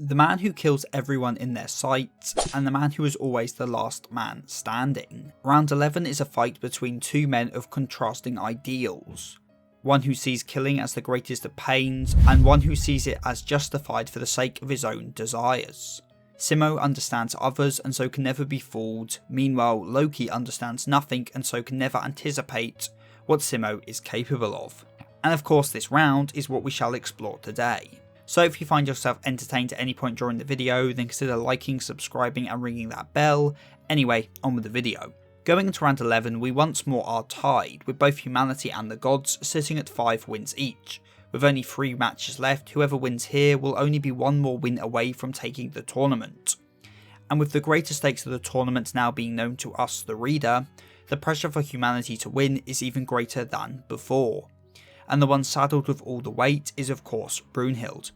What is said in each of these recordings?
the man who kills everyone in their sight, and the man who is always the last man standing. Round 11 is a fight between two men of contrasting ideals. One who sees killing as the greatest of pains, and one who sees it as justified for the sake of his own desires. Simo understands others and so can never be fooled, meanwhile Loki understands nothing and so can never anticipate what Simo is capable of. And of course this round is what we shall explore today. So if you find yourself entertained at any point during the video, then consider liking, subscribing and ringing that bell. Anyway, on with the video. Going into round 11, we once more are tied, with both humanity and the gods sitting at 5 wins each. With only 3 matches left, whoever wins here will only be one more win away from taking the tournament. And with the greater stakes of the tournament now being known to us, the reader, the pressure for humanity to win is even greater than before. And the one saddled with all the weight is of course Brunhild.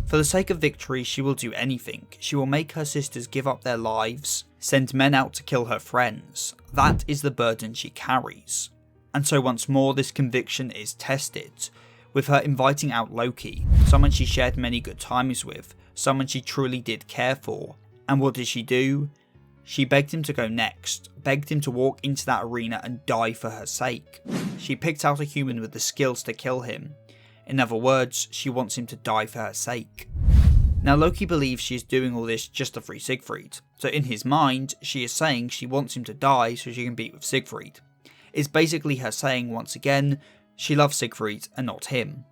For the sake of victory she will do anything. She will make her sisters give up their lives, send men out to kill her friends. That is the burden she carries. And so once more this conviction is tested, with her inviting out Loki, someone she shared many good times with, someone she truly did care for. And what did she do? She begged him to go next, begged him to walk into that arena and die for her sake. She picked out a human with the skills to kill him. In other words, she wants him to die for her sake. Now Loki believes she is doing all this just to free Siegfried, so in his mind she is saying she wants him to die so she can be with Siegfried. It's basically her saying once again, she loves Siegfried and not him.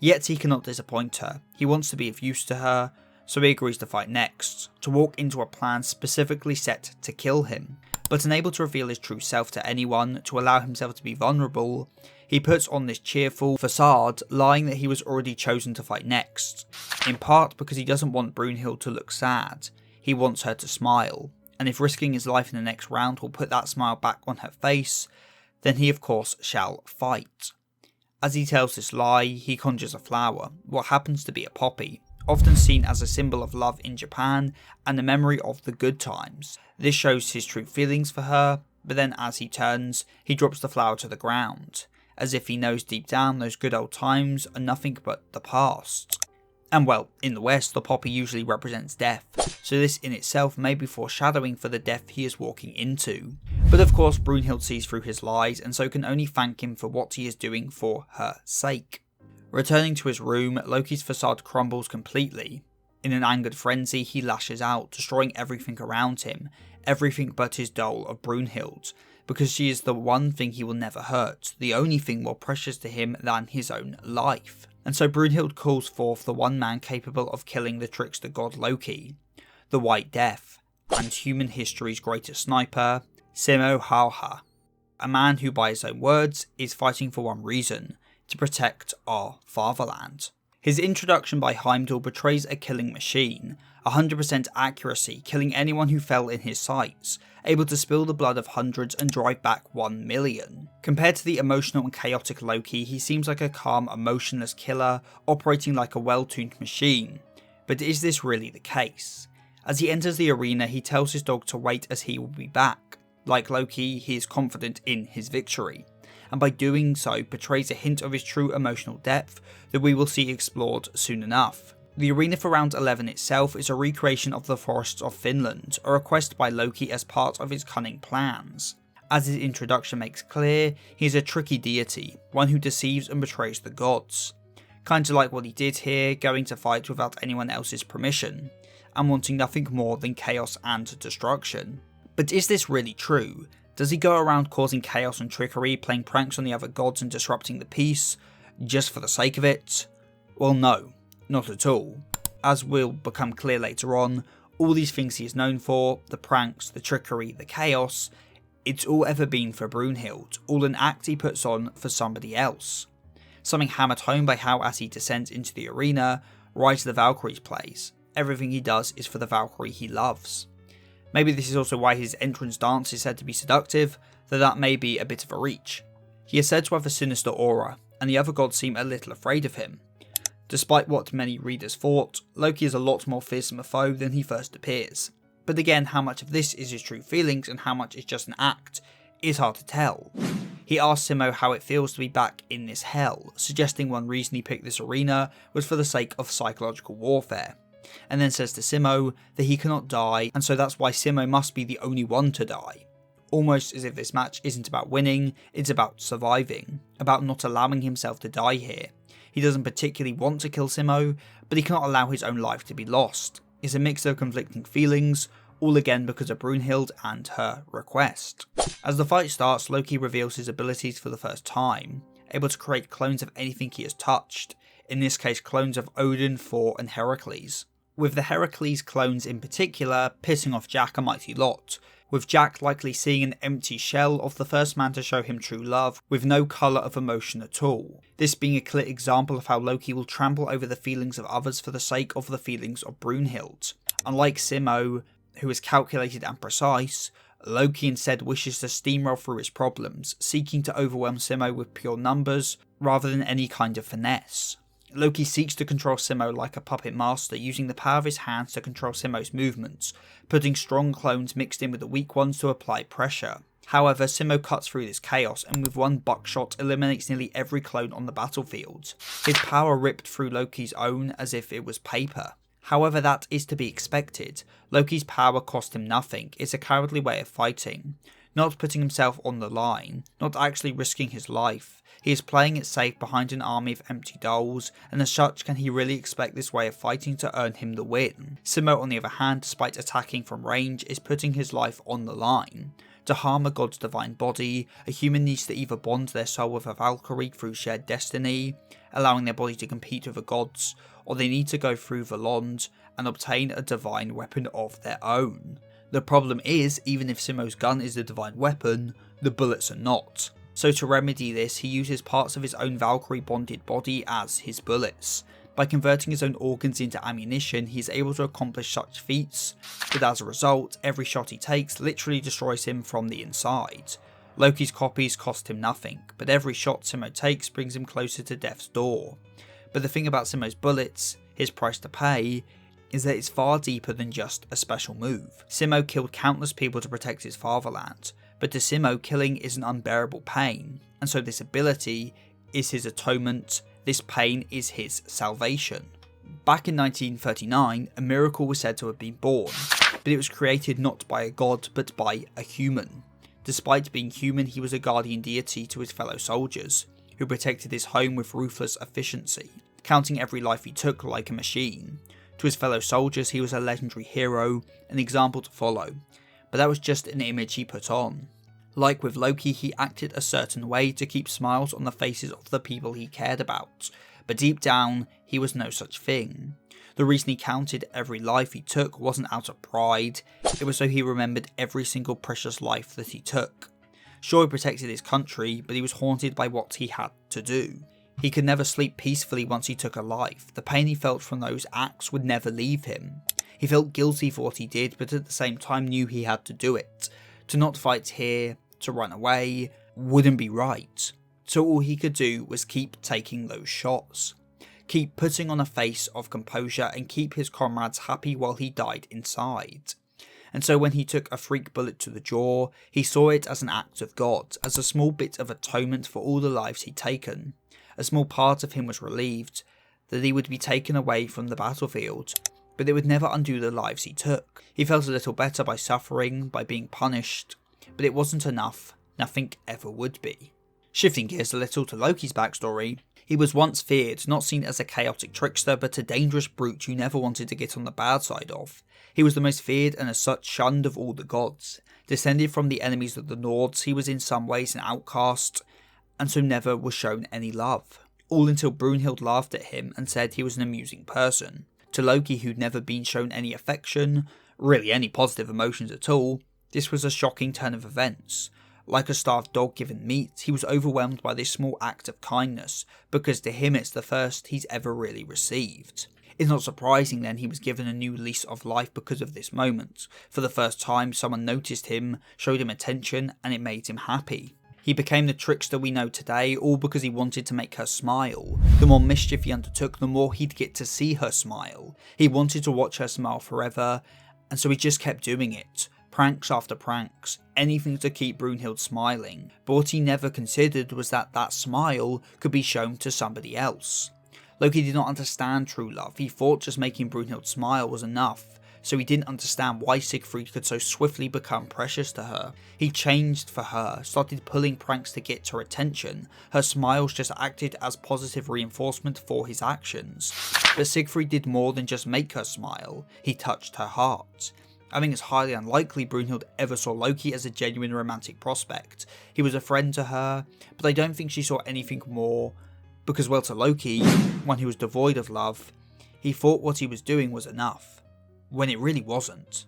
Yet he cannot disappoint her, he wants to be of use to her, so he agrees to fight next, to walk into a plan specifically set to kill him. But unable to reveal his true self to anyone, to allow himself to be vulnerable, he puts on this cheerful facade, lying that he was already chosen to fight next. In part because he doesn't want Brunhild to look sad, he wants her to smile, and if risking his life in the next round will put that smile back on her face, then he of course shall fight. As he tells this lie, he conjures a flower, what happens to be a poppy, often seen as a symbol of love in Japan and the memory of the good times. This shows his true feelings for her, but then as he turns, he drops the flower to the ground, as if he knows deep down those good old times are nothing but the past. And well, in the West, the poppy usually represents death, so this in itself may be foreshadowing for the death he is walking into. But of course Brunhild sees through his lies and so can only thank him for what he is doing for her sake. Returning to his room, Loki's facade crumbles completely. In an angered frenzy, he lashes out, destroying everything around him, everything but his doll of Brunhild, because she is the one thing he will never hurt, the only thing more precious to him than his own life. And so Brunhild calls forth the one man capable of killing the trickster god Loki, the White Death, and human history's greatest sniper, Simo, a man who by his own words is fighting for one reason, to protect our fatherland. His introduction by Heimdall portrays a killing machine, 100% accuracy, killing anyone who fell in his sights, able to spill the blood of hundreds and drive back 1 million. Compared to the emotional and chaotic Loki, he seems like a calm, emotionless killer, operating like a well-tuned machine. But is this really the case? As he enters the arena, he tells his dog to wait as he will be back. Like Loki, he is confident in his victory, and by doing so portrays a hint of his true emotional depth that we will see explored soon enough. The arena for round 11 itself is a recreation of the forests of Finland, a request by Loki as part of his cunning plans. As his introduction makes clear, he is a tricky deity, one who deceives and betrays the gods. Kinda like what he did here, going to fight without anyone else's permission, and wanting nothing more than chaos and destruction. But is this really true? Does he go around causing chaos and trickery, playing pranks on the other gods and disrupting the peace, just for the sake of it? Well no, not at all. As will become clear later on, all these things he is known for, the pranks, the trickery, the chaos, it's all ever been for Brunhild, all an act he puts on for somebody else. Something hammered home by how as he descends into the arena, Rise of the Valkyries plays. Everything he does is for the Valkyrie he loves. Maybe this is also why his entrance dance is said to be seductive, though that may be a bit of a reach. He is said to have a sinister aura, and the other gods seem a little afraid of him. Despite what many readers thought, Loki is a lot more fearsome a foe than he first appears. But again, how much of this is his true feelings and how much is just an act is hard to tell. He asks Simo how it feels to be back in this hell, suggesting one reason he picked this arena was for the sake of psychological warfare. and then says to Simo that he cannot die, and so that's why Simo must be the only one to die. Almost as if this match isn't about winning, it's about surviving, about not allowing himself to die here. He doesn't particularly want to kill Simo, but he cannot allow his own life to be lost. It's a mix of conflicting feelings, all again because of Brunhild and her request. As the fight starts, Loki reveals his abilities for the first time, able to create clones of anything he has touched, in this case clones of Odin, Thor and Heracles. With the Heracles clones in particular pissing off Jack a mighty lot, with Jack likely seeing an empty shell of the first man to show him true love, with no colour of emotion at all. This being a clear example of how Loki will trample over the feelings of others for the sake of the feelings of Brunhild. Unlike Simo, who is calculated and precise, Loki instead wishes to steamroll through his problems, seeking to overwhelm Simo with pure numbers rather than any kind of finesse. Loki seeks to control Simo like a puppet master, using the power of his hands to control Simo's movements, putting strong clones mixed in with the weak ones to apply pressure. However, Simo cuts through this chaos and with one buckshot eliminates nearly every clone on the battlefield, his power ripped through Loki's own as if it was paper. However, that is to be expected. Loki's power cost him nothing, it's a cowardly way of fighting. Not putting himself on the line, not actually risking his life. He is playing it safe behind an army of empty dolls, and as such can he really expect this way of fighting to earn him the win? Simo on the other hand, despite attacking from range, is putting his life on the line. To harm a god's divine body, a human needs to either bond their soul with a Valkyrie through shared destiny, allowing their body to compete with the gods, or they need to go through Volond and obtain a divine weapon of their own. The problem is, even if Simo's gun is the divine weapon, the bullets are not. So to remedy this, he uses parts of his own Valkyrie bonded body as his bullets. By converting his own organs into ammunition, he is able to accomplish such feats, but as a result, every shot he takes literally destroys him from the inside. Loki's copies cost him nothing, but every shot Simo takes brings him closer to death's door. But the thing about Simo's bullets, his price to pay, is that it's far deeper than just a special move. Simo killed countless people to protect his fatherland, but to Simo killing is an unbearable pain, and so this ability is his atonement, this pain is his salvation. Back in 1939, a miracle was said to have been born, but it was created not by a god but by a human. Despite being human, he was a guardian deity to his fellow soldiers, who protected his home with ruthless efficiency, counting every life he took like a machine. To his fellow soldiers he was a legendary hero, an example to follow, but that was just an image he put on. Like with Loki, he acted a certain way to keep smiles on the faces of the people he cared about, but deep down he was no such thing. The reason he counted every life he took wasn't out of pride, it was so he remembered every single precious life that he took. Sure, he protected his country, but he was haunted by what he had to do. He could never sleep peacefully once he took a life. The pain he felt from those acts would never leave him. He felt guilty for what he did, but at the same time knew he had to do it. To not fight here, to run away, wouldn't be right. So all he could do was keep taking those shots. Keep putting on a face of composure and keep his comrades happy while he died inside. And so when he took a freak bullet to the jaw, he saw it as an act of God, as a small bit of atonement for all the lives he'd taken. A small part of him was relieved that he would be taken away from the battlefield, but it would never undo the lives he took. He felt a little better by suffering, by being punished, but it wasn't enough, nothing ever would be. Shifting gears a little to Loki's backstory, he was once feared, not seen as a chaotic trickster, but a dangerous brute you never wanted to get on the bad side of. He was the most feared and as such shunned of all the gods. Descended from the enemies of the Nords, he was in some ways an outcast, and so never was shown any love. All until Brunhild laughed at him and said he was an amusing person. To Loki, who'd never been shown any affection, really any positive emotions at all, this was a shocking turn of events. Like a starved dog given meat, he was overwhelmed by this small act of kindness, because to him it's the first he's ever really received. It's not surprising then he was given a new lease of life because of this moment. For the first time someone noticed him, showed him attention, and it made him happy. He became the trickster we know today, all because he wanted to make her smile. The more mischief he undertook, the more he'd get to see her smile. He wanted to watch her smile forever, and so he just kept doing it. Pranks after pranks, anything to keep Brunhild smiling. But what he never considered was that that smile could be shown to somebody else. Loki did not understand true love. He thought just making Brunhild smile was enough, so he didn't understand why Siegfried could so swiftly become precious to her. He changed for her, started pulling pranks to get her attention. Her smiles just acted as positive reinforcement for his actions. But Siegfried did more than just make her smile, he touched her heart. I think it's highly unlikely Brunhild ever saw Loki as a genuine romantic prospect. He was a friend to her, but I don't think she saw anything more, because well, to Loki, when he was devoid of love, he thought what he was doing was enough, when it really wasn't.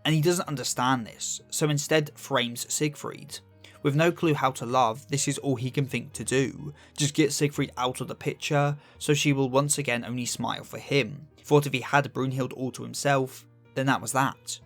And he doesn't understand this, so instead frames Siegfried. With no clue how to love, this is all he can think to do. Just get Siegfried out of the picture, so she will once again only smile for him. He thought if he had Brunhild all to himself, then that was that.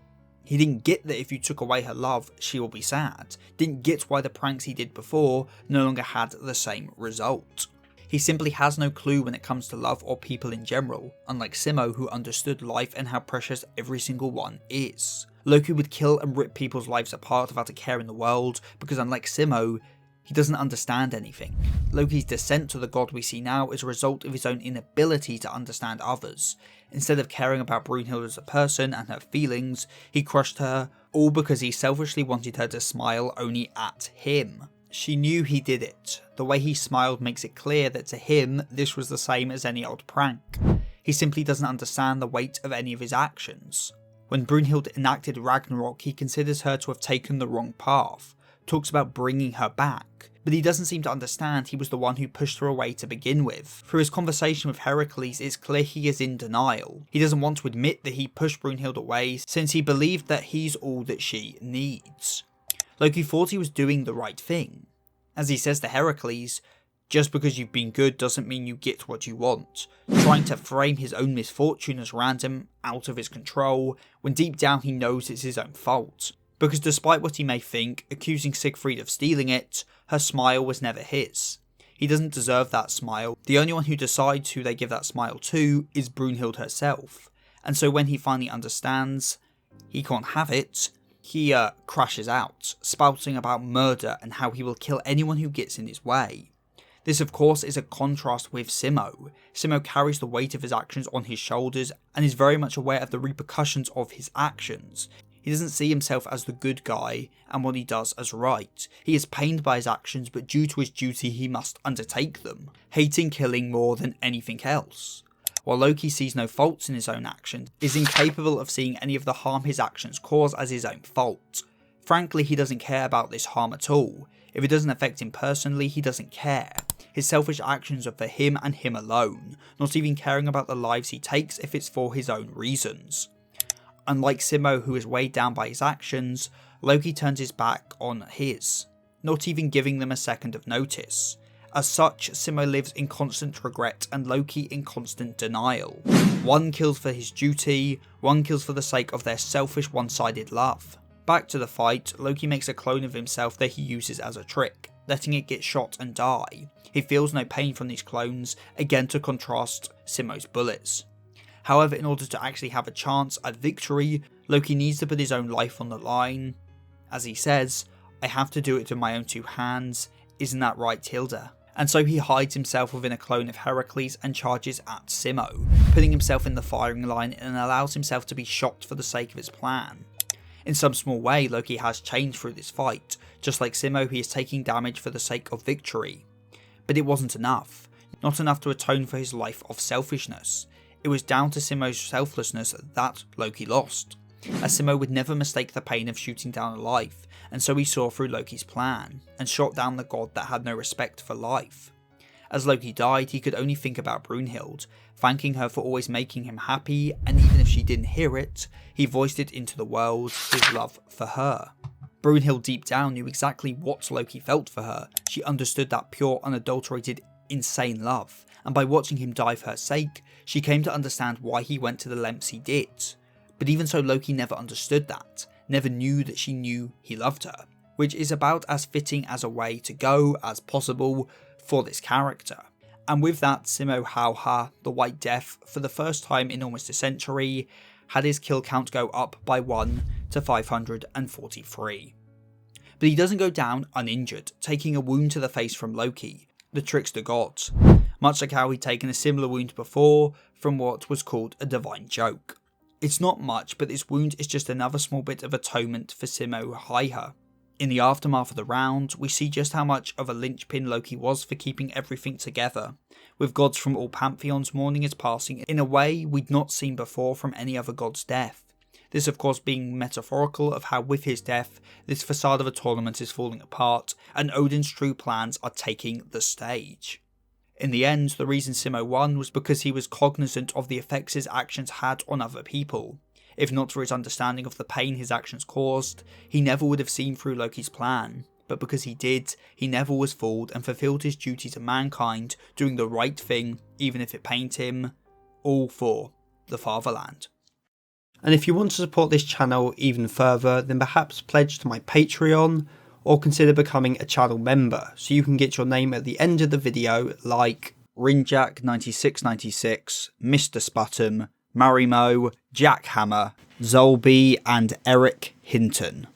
He didn't get that if you took away her love, she will be sad. Didn't get why the pranks he did before no longer had the same result. He simply has no clue when it comes to love or people in general, unlike Simo who understood life and how precious every single one is. Loki would kill and rip people's lives apart without a care in the world, because unlike Simo, he doesn't understand anything. Loki's descent to the god we see now is a result of his own inability to understand others. Instead of caring about Brunhild as a person and her feelings, he crushed her, all because he selfishly wanted her to smile only at him. She knew he did it. The way he smiled makes it clear that to him, this was the same as any old prank. He simply doesn't understand the weight of any of his actions. When Brunhild enacted Ragnarok, he considers her to have taken the wrong path, talks about bringing her back, but he doesn't seem to understand he was the one who pushed her away to begin with. Through his conversation with Heracles, it's clear he is in denial. He doesn't want to admit that he pushed Brunhild away since he believed that he's all that she needs. Loki thought he was doing the right thing. As he says to Heracles, just because you've been good doesn't mean you get what you want, trying to frame his own misfortune as random, out of his control, when deep down he knows it's his own fault. Because despite what he may think, accusing Siegfried of stealing it, her smile was never his. He doesn't deserve that smile. The only one who decides who they give that smile to is Brunhild herself. And so when he finally understands he can't have it, he crashes out, spouting about murder and how he will kill anyone who gets in his way. This of course is a contrast with Simo. Simo carries the weight of his actions on his shoulders and is very much aware of the repercussions of his actions. He doesn't see himself as the good guy and what he does as right. He is pained by his actions, but due to his duty he must undertake them, hating killing more than anything else. While Loki sees no faults in his own actions, is incapable of seeing any of the harm his actions cause as his own fault. Frankly, he doesn't care about this harm at all. If it doesn't affect him personally, he doesn't care. His selfish actions are for him and him alone, not even caring about the lives he takes if it's for his own reasons. Unlike Simo, who is weighed down by his actions, Loki turns his back on his, not even giving them a second of notice. As such, Simo lives in constant regret and Loki in constant denial. One kills for his duty, one kills for the sake of their selfish one-sided love. Back to the fight, Loki makes a clone of himself that he uses as a trick, letting it get shot and die. He feels no pain from these clones, again to contrast Simo's bullets. However, in order to actually have a chance at victory, Loki needs to put his own life on the line. As he says, "I have to do it with my own two hands, isn't that right, Hilda?" And so he hides himself within a clone of Heracles and charges at Simo, putting himself in the firing line and allows himself to be shot for the sake of his plan. In some small way, Loki has changed through this fight. Just like Simo, he is taking damage for the sake of victory. But it wasn't enough. Not enough to atone for his life of selfishness. It was down to Simo's selflessness that Loki lost, as Simo would never mistake the pain of shooting down a life, and so he saw through Loki's plan, and shot down the god that had no respect for life. As Loki died, he could only think about Brunhild, thanking her for always making him happy, and even if she didn't hear it, he voiced it into the world, his love for her. Brunhild deep down knew exactly what Loki felt for her. She understood that pure, unadulterated, insane love, and by watching him die for her sake, she came to understand why he went to the lengths he did. But even so, Loki never understood that, never knew that she knew he loved her, which is about as fitting as a way to go as possible for this character. And with that, Simo Hauha, the White Death, for the first time in almost a century, had his kill count go up by 1 to 543. But he doesn't go down uninjured, taking a wound to the face from Loki, the trickster god. much like how he'd taken a similar wound before from what was called a divine joke. It's not much, but this wound is just another small bit of atonement for Simo Häyhä. In the aftermath of the round, we see just how much of a linchpin Loki was for keeping everything together, with gods from all pantheons mourning his passing in a way we'd not seen before from any other god's death. This of course being metaphorical of how with his death, this facade of a tournament is falling apart, and Odin's true plans are taking the stage. In the end, the reason Simo won was because he was cognizant of the effects his actions had on other people. If not for his understanding of the pain his actions caused, he never would have seen through Loki's plan. But because he did, he never was fooled and fulfilled his duty to mankind, doing the right thing, even if it pained him, all for the fatherland. And if you want to support this channel even further, then perhaps pledge to my Patreon, or consider becoming a channel member, so you can get your name at the end of the video, like Rinjack9696, Mr. Sputum, Marimo, Jack Hammer, Zolby and Eric Hinton.